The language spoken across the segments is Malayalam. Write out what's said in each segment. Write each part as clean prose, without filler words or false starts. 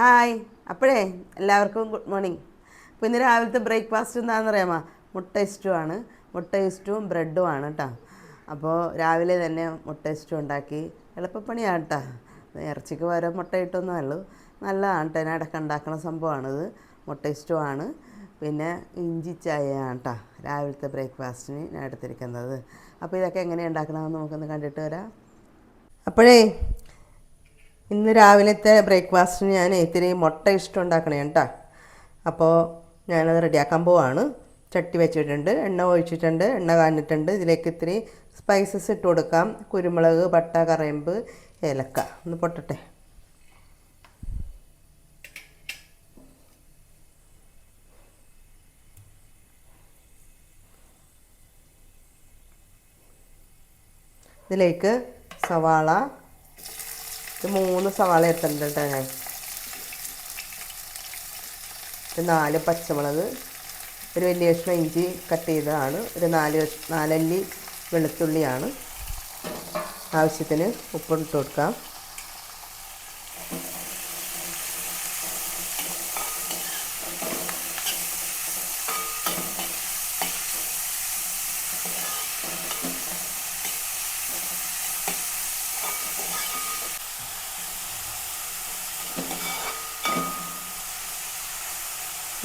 ഹായ്. അപ്പോഴേ എല്ലാവർക്കും ഗുഡ് മോർണിംഗ്. അപ്പോൾ ഇന്ന് രാവിലത്തെ ബ്രേക്ക്ഫാസ്റ്റ് എന്താണെന്ന് അറിയാമോ? മുട്ട ഇസ്റ്റു ആണ്. മുട്ട ഇസ്റ്റും ബ്രെഡും ആണ് കേട്ടോ. അപ്പോൾ രാവിലെ തന്നെ മുട്ട ഇസ്റ്റു ഉണ്ടാക്കി. എളുപ്പപ്പണിയാണ് കേട്ടോ. ഇറച്ചിക്ക് പകരം മുട്ട ഇട്ടൊന്നും ഉള്ളൂ. നല്ലതാണ് കേട്ടോ. ഞാൻ ഇടയ്ക്ക് ഉണ്ടാക്കുന്ന സംഭവമാണിത്. മുട്ട ഇസ്റ്റു ആണ്. പിന്നെ ഇഞ്ചി ചായയാണ് കേട്ടോ രാവിലത്തെ ബ്രേക്ക്ഫാസ്റ്റിന് ഞാൻ എടുത്തിരിക്കുന്നത്. അപ്പോൾ ഇതൊക്കെ എങ്ങനെയാണ് ഉണ്ടാക്കണമെന്ന് നമുക്കൊന്ന് കണ്ടിട്ട് വരാം. അപ്പോഴേ ഇന്ന് രാവിലത്തെ ബ്രേക്ക്ഫാസ്റ്റിന് ഞാൻ ഇത്തിരി മുട്ട ഇഷ്ടം ഉണ്ടാക്കണേ കേട്ടോ. അപ്പോൾ ഞാനത് റെഡിയാക്കാൻ പോവാണ്. ചട്ടി വെച്ചിട്ടുണ്ട്, എണ്ണ ഒഴിച്ചിട്ടുണ്ട്, എണ്ണ കാഞ്ഞിട്ടുണ്ട്. ഇതിലേക്ക് ഇത്തിരി സ്പൈസസ് ഇട്ട് കൊടുക്കാം. കുരുമുളക്, പട്ട, കറയമ്പ്, ഏലക്ക. ഒന്ന് പൊട്ടട്ടെ. ഇതിലേക്ക് സവാള, 3 സവാള എടുത്തിട്ടുണ്ട് കേട്ടോ ഞാൻ. 4 പച്ചമുളക്, ഒരു വലിയ കഷ്ണം ഇഞ്ചി കട്ട് ചെയ്തതാണ്, ഒരു 4 അല്ലി വെളുത്തുള്ളിയാണ്. ആവശ്യത്തിന് ഉപ്പിട്ട് കൊടുക്കാം.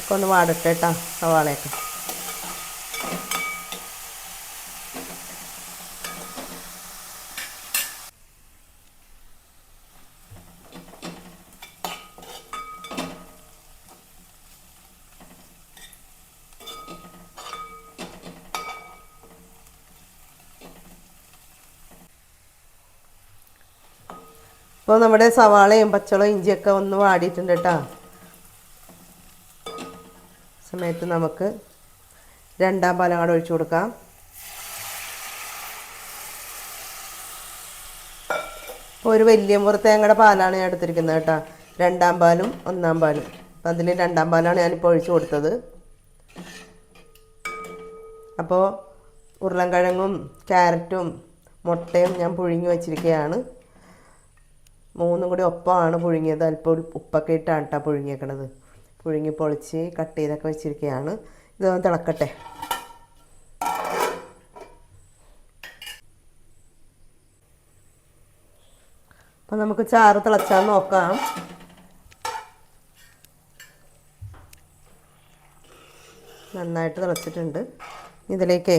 ഒക്കെ ഒന്ന് വാടട്ടെ കേട്ടോ സവാളയൊക്കെ. ഇപ്പോൾ നമ്മുടെ സവാളയും പച്ചമുളകും ഇഞ്ചിയൊക്കെ ഒന്ന് വാടിയിട്ടുണ്ട് കേട്ടോ. സമയത്ത് നമുക്ക് 2 പാലും കൂടെ ഒഴിച്ചു കൊടുക്കാം. ഇപ്പോൾ ഒരു വലിയ മുറി തേങ്ങയുടെ പാലാണ് ഞാൻ എടുത്തിരിക്കുന്നത് കേട്ടോ. 2 പാലും 1 പാലും. അപ്പം അതിൽ 2 പാലാണ് ഞാനിപ്പോൾ ഒഴിച്ചു കൊടുത്തത്. അപ്പോൾ ഉരുളൻകിഴങ്ങും ക്യാരറ്റും മുട്ടയും ഞാൻ പുഴുങ്ങി വച്ചിരിക്കുകയാണ്. 3 കൂടി ഒപ്പമാണ് പുഴുങ്ങിയത്. അല്പം ഉപ്പൊക്കെ ഇട്ടാണ് കേട്ടോ പുഴുങ്ങിയേക്കണത്. പുഴുങ്ങി പൊളിച്ച് കട്ട് ചെയ്തൊക്കെ വെച്ചിരിക്കുകയാണ്. ഇതൊന്ന് തിളക്കട്ടെ. അപ്പം നമുക്ക് ചാറ് തിളച്ചാൽ നോക്കാം. നന്നായിട്ട് തിളച്ചിട്ടുണ്ട്. ഇതിലേക്ക്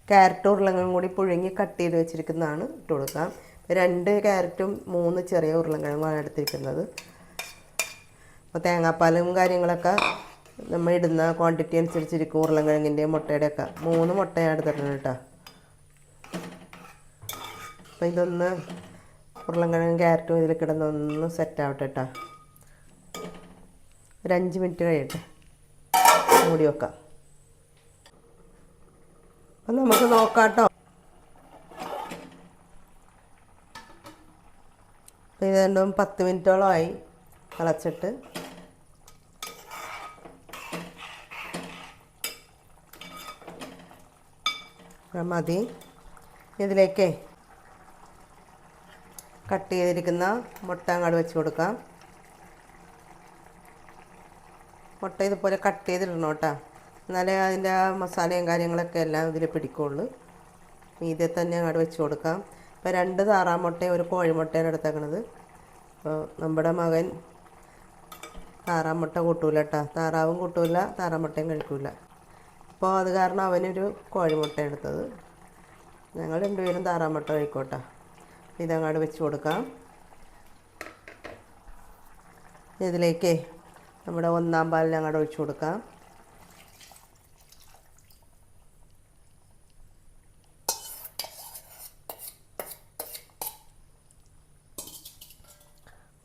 ക്യാരറ്റ് ഉരുളക്കിഴങ്ങും കൂടി പുഴുങ്ങി കട്ട് ചെയ്ത് വെച്ചിരിക്കുന്നതാണ് ഇട്ട് കൊടുക്കാം. 2 ക്യാരറ്റും 3 ചെറിയ ഉരുളക്കിഴങ്ങുമാണ് എടുത്തിരിക്കുന്നത്. അപ്പോൾ തേങ്ങാപ്പാലും കാര്യങ്ങളൊക്കെ നമ്മൾ ഇടുന്ന ക്വാണ്ടിറ്റി അനുസരിച്ചിരിക്കും. ഉരുളക്കിഴങ്ങിൻ്റെയും മുട്ടയുടെയൊക്കെ 3 മുട്ടയാണ് എടുത്തിട്ടുണ്ട് കേട്ടോ. അപ്പോൾ ഇതൊന്ന് ഉരുളക്കിഴങ്ങും ക്യാരറ്റും ഇതിൽ കിടന്നൊന്ന് സെറ്റാവട്ടെ കേട്ടോ. ഒരു 5 മിനിറ്റ് കഴിയട്ടെ. മൂടി വെക്കാം. അപ്പം നമുക്ക് നോക്കാം കേട്ടോ. അപ്പോൾ ഇത് രണ്ടും 10 മിനിറ്റോളമായി തിളച്ചിട്ട്. മതി. ഇതിലേക്ക് കട്ട് ചെയ്തിരിക്കുന്ന മുട്ട അങ്ങോട്ട് വെച്ച് കൊടുക്കാം. മുട്ട ഇതുപോലെ കട്ട് ചെയ്തിടണം കേട്ടോ. എന്നാലേ അതിൻ്റെ മസാലയും കാര്യങ്ങളൊക്കെ എല്ലാം ഇതിൽ പിടിക്കുള്ളൂ. മീതെ തന്നെ അങ്ങോട്ട് വെച്ച് കൊടുക്കാം. ഇപ്പോൾ 2 താറാമുട്ടയും 1 കോഴിമുട്ടയാണ് എടുത്തേക്കണത്. അപ്പോൾ നമ്മുടെ മകൻ താറാമുട്ട കൂട്ടൂല കേട്ടോ. താറാവും കൂട്ടൂല, താറാമുട്ടയും കഴിക്കൂല. അപ്പോൾ അത് കാരണം അവനൊരു കോഴിമുട്ട എടുത്തത്. ഞങ്ങൾ 2 പേരും താറാമുട്ട കഴിക്കോട്ടെ. ഇതങ്ങോട്ട് വെച്ച് കൊടുക്കാം. ഇതിലേക്ക് നമ്മുടെ 1 പാലിൽ അങ്ങോട്ട് ഒഴിച്ചു കൊടുക്കാം.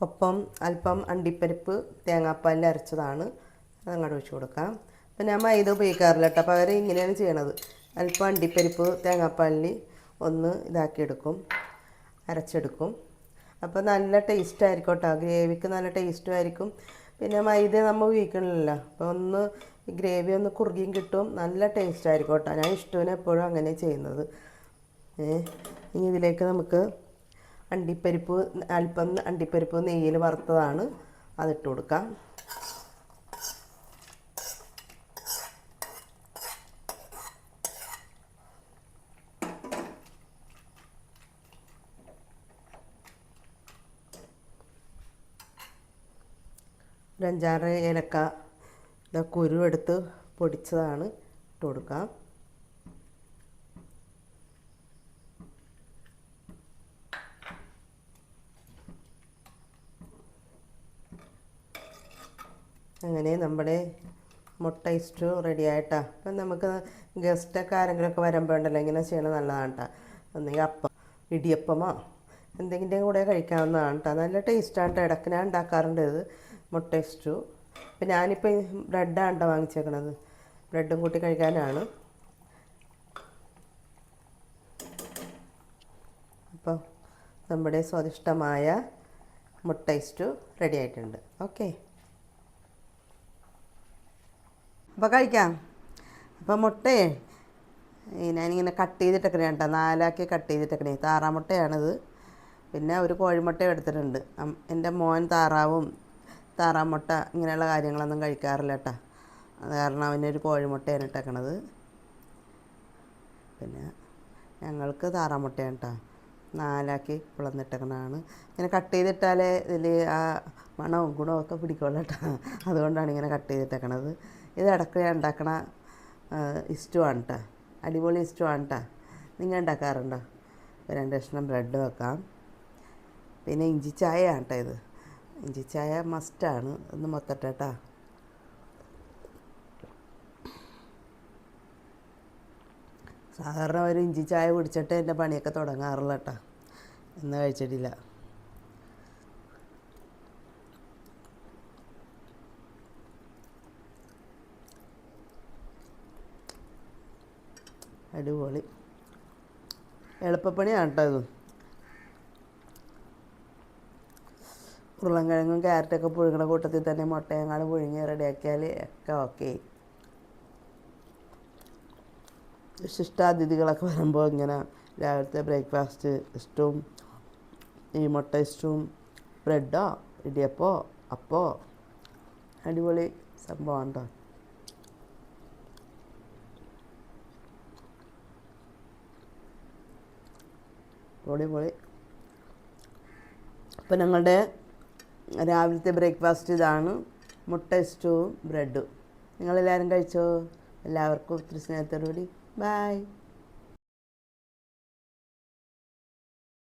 ഒപ്പം അല്പം അണ്ടിപ്പരിപ്പ് തേങ്ങാപ്പാലിൽ അരച്ചതാണ്, അതങ്ങോട്ട് ഒഴിച്ചു കൊടുക്കാം. അപ്പം ഞാൻ മൈദ ഉപയോഗിക്കാറില്ല കേട്ടോ. അപ്പോൾ അവർ ഇങ്ങനെയാണ് ചെയ്യണത്. അല്പം അണ്ടിപ്പരിപ്പ് തേങ്ങാപ്പാലിൽ ഒന്ന് ഇതാക്കിയെടുക്കും, അരച്ചെടുക്കും. അപ്പോൾ നല്ല ടേസ്റ്റായിരിക്കും കേട്ടോ. ഗ്രേവിക്ക് നല്ല ടേസ്റ്റും ആയിരിക്കും. പിന്നെ മൈദ നമ്മൾ ഉപയോഗിക്കണില്ലല്ലോ. അപ്പോൾ ഒന്ന് ഗ്രേവി ഒന്ന് കുറുകിയും കിട്ടും. നല്ല ടേസ്റ്റായിരിക്കും കേട്ടോ. ഞാൻ ഇഷ്ടത്തിന് എപ്പോഴും അങ്ങനെ ചെയ്യുന്നത്. ഇനി ഇതിലേക്ക് നമുക്ക് അണ്ടിപ്പരിപ്പ്, അല്പം അണ്ടിപ്പരിപ്പ് നെയ്യിൽ വറുത്തതാണ്, അതിട്ട് കൊടുക്കാം. ഒരു 5-6 ഏലക്ക കുരു എടുത്ത് പൊടിച്ചതാണ് ഇട്ട് കൊടുക്കാം. അങ്ങനെ നമ്മുടെ മുട്ട ഇസ്റ്റു റെഡി ആയിട്ടാ. അപ്പം നമുക്ക് ഗസ്റ്റൊക്കെ ആരെങ്കിലുമൊക്കെ വരുമ്പോൾ ഉണ്ടല്ലോ ഇങ്ങനെ ചെയ്യണത് നല്ലതാണ് കേട്ടോ. ഒന്നെങ്കിൽ അപ്പം ഇടിയപ്പമോ എന്തെങ്കിലും കൂടെ കഴിക്കാവുന്നതാണ് കേട്ടോ. നല്ല ടേസ്റ്റാണ് കേട്ടോ. ഇടയ്ക്ക് ഞാൻ ഉണ്ടാക്കാറുണ്ട് ഇത് മുട്ട ഇസ്റ്റു. അപ്പം ഞാനിപ്പോൾ ബ്രെഡാണ് കേട്ടോ വാങ്ങിച്ചേക്കണത്. ബ്രെഡും കൂട്ടി കഴിക്കാനാണ്. അപ്പോൾ നമ്മുടെ സ്വാദിഷ്ടമായ മുട്ട ഇസ്റ്റു റെഡി ആയിട്ടുണ്ട്. ഓക്കെ, അപ്പോൾ കഴിക്കാം. അപ്പോൾ മുട്ടയെ ഞാനിങ്ങനെ കട്ട് ചെയ്തിട്ടൊക്കെ കേട്ടോ, 4 കട്ട് ചെയ്തിട്ടൊക്കെ. താറാമുട്ടയാണിത്. പിന്നെ ഒരു കോഴിമുട്ടയും എടുത്തിട്ടുണ്ട്. എൻ്റെ മോൻ താറാമുട്ട ഇങ്ങനെയുള്ള കാര്യങ്ങളൊന്നും കഴിക്കാറില്ല കേട്ടോ. അത് കാരണം അവനൊരു കോഴിമുട്ടയാണ് ഇട്ടേക്കണത്. പിന്നെ ഞങ്ങൾക്ക് താറാമുട്ടയാണ് കേട്ടോ. 4 പിളർന്നിട്ടേക്കണതാണ്. ഇങ്ങനെ കട്ട് ചെയ്തിട്ടാലേ ഇതിൽ ആ മണവും ഗുണവും ഒക്കെ പിടിക്കുള്ളൂ കേട്ടോ. അതുകൊണ്ടാണ് ഇങ്ങനെ കട്ട് ചെയ്തിട്ടേക്കണത്. ഇത് ഇടയ്ക്ക് ഞാൻ ഉണ്ടാക്കണ ഇഷ്ടമാണ് കേട്ടോ. അടിപൊളി ഇഷ്ടമാണ് കേട്ടോ. നിങ്ങൾ ഉണ്ടാക്കാറുണ്ടോ? 2 കഷ്ണം ബ്രെഡ് വെക്കാം. പിന്നെ ഇഞ്ചി ചായയാണ് കേട്ടോ ഇത്. ഇഞ്ചി ചായ മസ്റ്റാണ്. ഒന്ന് മൊത്തട്ടെ കേട്ടോ. സാധാരണ ഒരു ഇഞ്ചി ചായ കുടിച്ചിട്ട് എൻ്റെ പണിയൊക്കെ തുടങ്ങാറില്ല കേട്ടോ. ഇന്ന് കഴിച്ചിട്ടില്ല. അടിപൊളി എളുപ്പപ്പണിയാണ് കേട്ടോ ഇത്. ഉരുളൻകിഴങ്ങും ക്യാരറ്റൊക്കെ പുഴുങ്ങണ കൂട്ടത്തിൽ തന്നെ മുട്ടയങ്ങാട് പുഴുങ്ങി റെഡിയാക്കിയാൽ ഒക്കെ ഓക്കെ. വിശിഷ്ടാതിഥികളൊക്കെ വരുമ്പോൾ ഇങ്ങനെ രാവിലത്തെ ബ്രേക്ക്ഫാസ്റ്റ് ഇഷ്ടവും ഈ മുട്ട ഇഷ്ടവും ബ്രെഡോ ഇടിയപ്പോ അപ്പോ അടിപൊളി സംഭവമാണ് കേട്ടോ. പൊളി. അപ്പോൾ ഞങ്ങളുടെ രാവിലത്തെ ബ്രേക്ക്ഫാസ്റ്റ് ഇതാണ്. മുട്ട ഇഷ്ടവും ബ്രെഡും. നിങ്ങളെല്ലാവരും കഴിച്ചോ? എല്ലാവർക്കും ഒത്തിരി സ്നേഹത്തോടുകൂടി ബൈ.